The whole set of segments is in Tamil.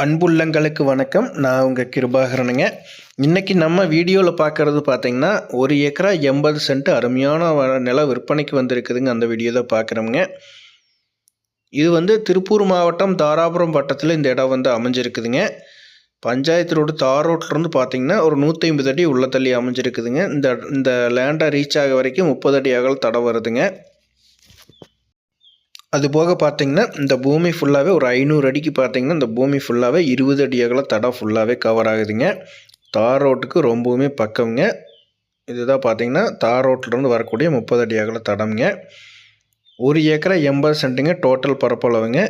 அன்புள்ளங்களுக்கு வணக்கம். நான் உங்கள் கிருபாகரனுங்க. இன்றைக்கி நம்ம வீடியோவில் பார்க்குறது பார்த்திங்கன்னா 1 ஏக்கரா 80 சென்ட் அருமையான நிலம் விற்பனைக்கு வந்திருக்குதுங்க. அந்த வீடியோ தான் பார்க்குறோங்க. இது திருப்பூர் மாவட்டம் தாராபுரம் வட்டத்தில் இந்த இடம் அமைஞ்சிருக்குதுங்க. பஞ்சாயத்து ரோடு தார் ரோட்லேருந்து பார்த்திங்கன்னா ஒரு 150 அடி உள்ள தள்ளி அமைஞ்சிருக்குதுங்க. இந்த லேண்டை ரீச் ஆக வரைக்கும் 30 அடி அகல தடம் வருதுங்க. அதுபோக பார்த்திங்கன்னா இந்த பூமி ஃபுல்லாகவே ஒரு 500 அடிக்கு பார்த்திங்கன்னா இந்த பூமி ஃபுல்லாகவே 20 அடி அகல தடம் ஃபுல்லாகவே கவர் ஆகுதுங்க. தார் ரோட்டுக்கு ரொம்பவுமே பக்கம்ங்க. இதுதான் பார்த்திங்கன்னா தார் ரோட்லேருந்து வரக்கூடிய 30 அடி அகல தடம்ங்க. 1 ஏக்கரா 80 சென்ட்டுங்க டோட்டல் பரப்பளவுங்க.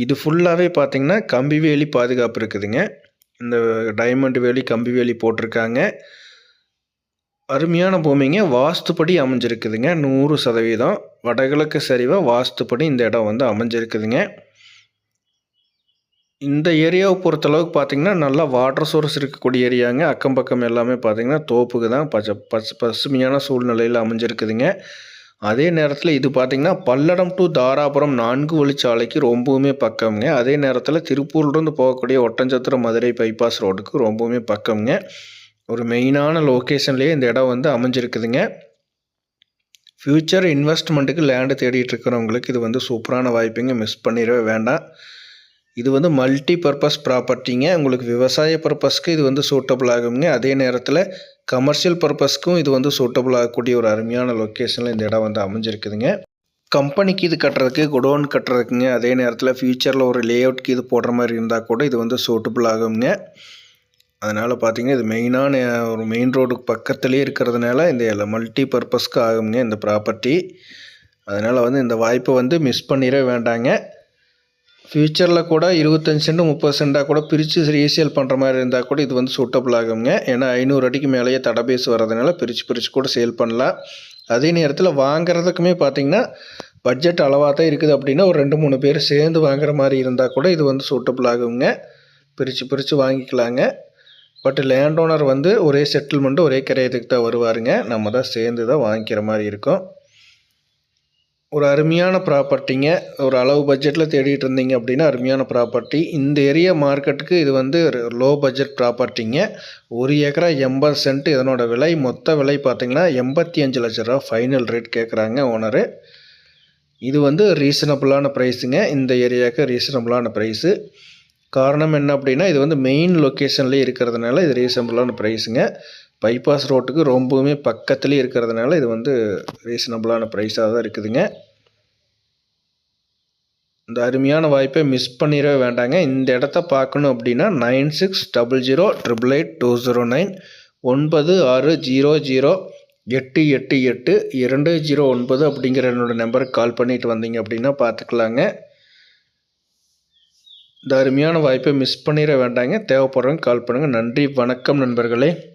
இது ஃபுல்லாகவே பார்த்திங்கன்னா கம்பி வேலி பாதுகாப்பு இருக்குதுங்க. இந்த டைமண்ட் வேலி கம்பி வேலி போட்டிருக்காங்க. அருமையான பூமிங்க. வாஸ்துப்படி அமைஞ்சிருக்குதுங்க 100%. வடகிழக்கு சரிவாக வாஸ்துப்படி இந்த இடம் அமைஞ்சிருக்குதுங்க. இந்த ஏரியாவை பொறுத்தளவுக்கு பார்த்திங்கன்னா நல்லா வாட்டர் சோர்ஸ் இருக்கக்கூடிய ஏரியாங்க. அக்கம் பக்கம் எல்லாமே பார்த்திங்கன்னா தோப்புக்கு தான் பசுமையான சூழ்நிலையில் அமைஞ்சிருக்குதுங்க. அதே நேரத்தில் இது பார்த்திங்கன்னா பல்லடம் டு தாராபுரம் 4 வழிச்சாலைக்கு ரொம்பவுமே பக்கம்ங்க. அதே நேரத்தில் திருப்பூர்லேருந்து போகக்கூடிய ஒட்டஞ்சத்திரம் மதுரை பைபாஸ் ரோடுக்கு ரொம்பவுமே பக்கம்ங்க. ஒரு மெயினான லொக்கேஷன்லேயே இந்த இடம் அமைஞ்சிருக்குதுங்க. ஃப்யூச்சர் இன்வெஸ்ட்மெண்ட்டுக்கு லேண்டு தேடிட்டு இருக்கிறவங்களுக்கு இது சூப்பரான வாய்ப்புங்க. மிஸ் பண்ணிடவே வேண்டாம். இது மல்டி பர்பஸ் ப்ராப்பர்ட்டிங்க. உங்களுக்கு விவசாய பர்பஸ்க்கு இது சூட்டபிள் ஆகுங்க. அதே நேரத்தில் கமர்ஷியல் பர்பஸ்க்கும் இது சூட்டபிள் ஆகக்கூடிய ஒரு அருமையான லொக்கேஷனில் இந்த இடம் அமைஞ்சிருக்குதுங்க. கம்பெனிக்கு இது கட்டுறதுக்கு குடோன் கட்டுறதுக்குங்க. அதே நேரத்தில் ஃப்யூச்சரில் ஒரு லே அவுட்க்கு இது போடுற மாதிரி இருந்தால் கூட இது சூட்டபிள் ஆகுங்க. அதனால் பார்த்திங்கன்னா இது மெயினான ஒரு மெயின் ரோடுக்கு பக்கத்துலேயே இருக்கிறதுனால இந்த மல்டி பர்பஸ்க்கு ஆகுங்க இந்த ப்ராப்பர்ட்டி. அதனால் இந்த வாய்ப்பை மிஸ் பண்ணிட வேண்டாங்க. ஃப்யூச்சரில் கூட 25 சென்ட் 30 சென்ட்டாக கூட பிரித்து ரீசேல் பண்ணுற மாதிரி இருந்தால் கூட இது சூட்டபிள் ஆகுங்க. ஏன்னா 500 அடிக்கு மேலேயே தடபேஸ் வர்றதுனால பிரித்து கூட சேல் பண்ணலாம். அதே நேரத்தில் வாங்குறதுக்குமே பார்த்திங்கன்னா பட்ஜெட் அளவாக தான் இருக்குது அப்படின்னா ஒரு 2-3 பேர் சேர்ந்து வாங்குற மாதிரி இருந்தால் கூட இது சூட்டபிள் ஆகுங்க. பிரித்து வாங்கிக்கலாங்க. பட் லேண்ட் ஓனர் ஒரே செட்டில்மெண்ட்டு ஒரே கிரயத்துக்கு தான் வருவாருங்க. நம்ம தான் சேர்ந்து தான் வாங்கிக்கிற மாதிரி இருக்கும். ஒரு அருமையான ப்ராப்பர்ட்டிங்க. ஒரு அளவு பட்ஜெட்டில் தேடிட்டு இருந்தீங்க அப்படின்னா அருமையான ப்ராப்பர்ட்டி. இந்த ஏரியா மார்க்கெட்டுக்கு இது லோ பட்ஜெட் ப்ராப்பர்ட்டிங்க. 1 ஏக்கரா 80 சென்ட். இதனோட விலை மொத்த விலை பார்த்திங்கன்னா 85 லட்ச ரூபா ஃபைனல் ரேட் கேட்குறாங்க ஓனரு. இது ரீசனபுளான ப்ரைஸுங்க. இந்த ஏரியாவுக்கு ரீசனபுளான ப்ரைஸு. காரணம் என்ன அப்படின்னா இது மெயின் லொக்கேஷன்லேயே இருக்கிறதுனால இது ரீசனபுளான ப்ரைஸுங்க. பைபாஸ் ரோட்டுக்கு ரொம்பவுமே பக்கத்துலேயே இருக்கிறதுனால இது ரீசனபுளான ப்ரைஸாக தான் இருக்குதுங்க. இந்த அருமையான வாய்ப்பை மிஸ் பண்ணிடவே வேண்டாங்க. இந்த இடத்த பார்க்கணும் அப்படின்னா 9600888209 9600888209 அப்படிங்கிற என்னோடய நம்பருக்கு கால் பண்ணிட்டு வந்தீங்க அப்படின்னா பார்த்துக்கலாங்க. இந்த அருமையான வாய்ப்பை மிஸ் பண்ணிட வேண்டாங்க. தேவைப்படுறவங்க கால் பண்ணுங்கள். நன்றி, வணக்கம் நண்பர்களே.